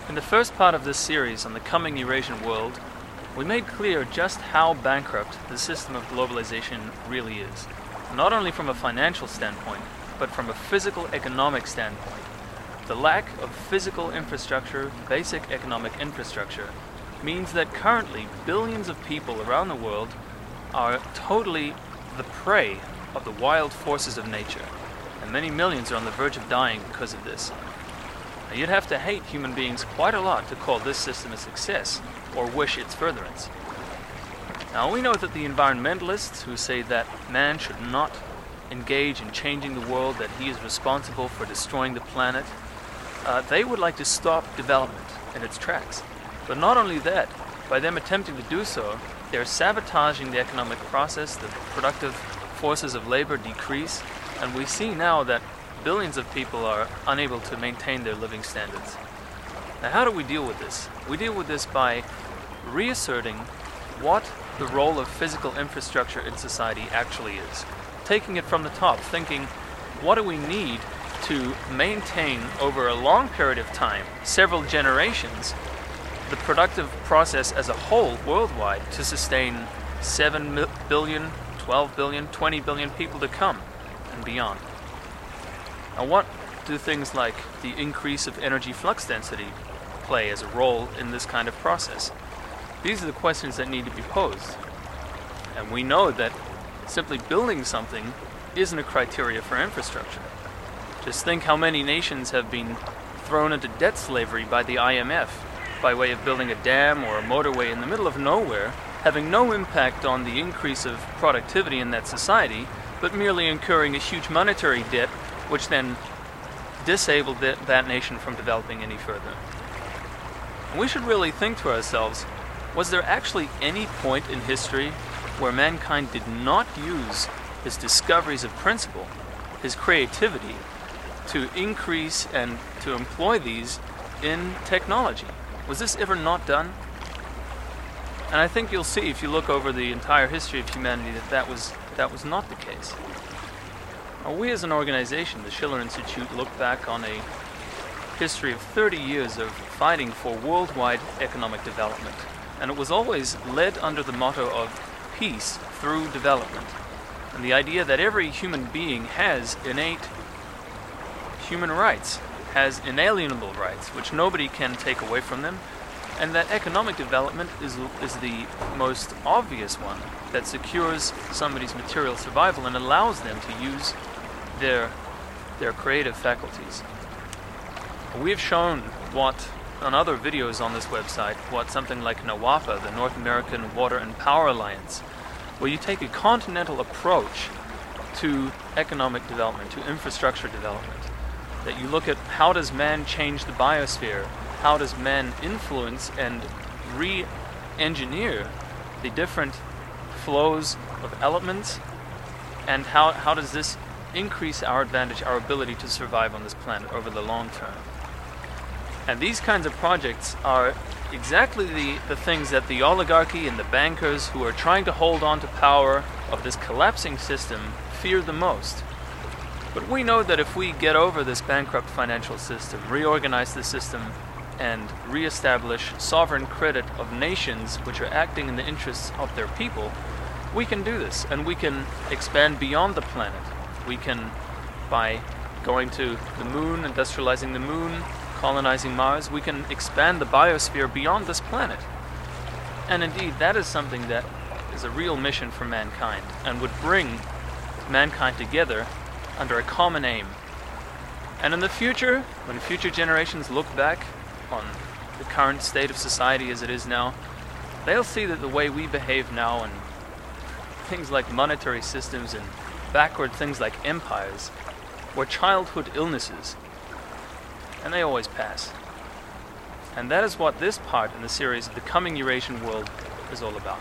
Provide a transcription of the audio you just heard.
In the first part of this series on the coming Eurasian world, we made clear just how bankrupt the system of globalization really is, not only from a financial standpoint, but from a physical economic standpoint. The lack of physical infrastructure, basic economic infrastructure, means that currently billions of people around the world are totally the prey of the wild forces of nature, and many millions are on the verge of dying because of this. Now, you'd have to hate human beings quite a lot to call this system a success, or wish its furtherance. Now, we know that the environmentalists who say that man should not engage in changing the world, that he is responsible for destroying the planet, they would like to stop development in its tracks. But not only that, by them attempting to do so, they're sabotaging the economic process, the productive forces of labor decrease, and we see now that billions of people are unable to maintain their living standards. Now, how do we deal with this? We deal with this by reasserting what the role of physical infrastructure in society actually is. Taking it from the top, thinking, what do we need to maintain over a long period of time, several generations, the productive process as a whole worldwide to sustain 7 billion, 12 billion, 20 billion people to come and beyond. Now, what do things like the increase of energy flux density play as a role in this kind of process? These are the questions that need to be posed. And we know that simply building something isn't a criteria for infrastructure. Just think how many nations have been thrown into debt slavery by the IMF by way of building a dam or a motorway in the middle of nowhere, having no impact on the increase of productivity in that society, but merely incurring a huge monetary debt, which then disabled that nation from developing any further. And we should really think to ourselves, was there actually any point in history where mankind did not use his discoveries of principle, his creativity, to increase and to employ these in technology? Was this ever not done? And I think you'll see, if you look over the entire history of humanity, that was not the case. Now, we as an organization, the Schiller Institute, look back on a history of 30 years of fighting for worldwide economic development. And it was always led under the motto of peace through development. And the idea that every human being has innate human rights, has inalienable rights, which nobody can take away from them, and that economic development is the most obvious one that secures somebody's material survival and allows them to use their creative faculties. We've shown what, on other videos on this website, what something like NWAPA, the North American Water and Power Alliance, where you take a continental approach to economic development, to infrastructure development, that you look at how does man change the biosphere, how does man influence and re-engineer the different flows of elements, and how does this increase our advantage, our ability to survive on this planet over the long term. And these kinds of projects are exactly the things that the oligarchy and the bankers who are trying to hold on to power of this collapsing system fear the most. But we know that if we get over this bankrupt financial system, reorganize the system, and re-establish sovereign credit of nations which are acting in the interests of their people, we can do this, and we can expand beyond the planet. We can, by going to the moon, industrializing the moon, colonizing Mars, we can expand the biosphere beyond this planet. And indeed, that is something that is a real mission for mankind, and would bring mankind together under a common aim. And in the future, when future generations look back on the current state of society as it is now, they'll see that the way we behave now, and things like monetary systems and backward things like empires, were childhood illnesses, and they always pass. And that is what this part in the series of The Coming Eurasian World is all about.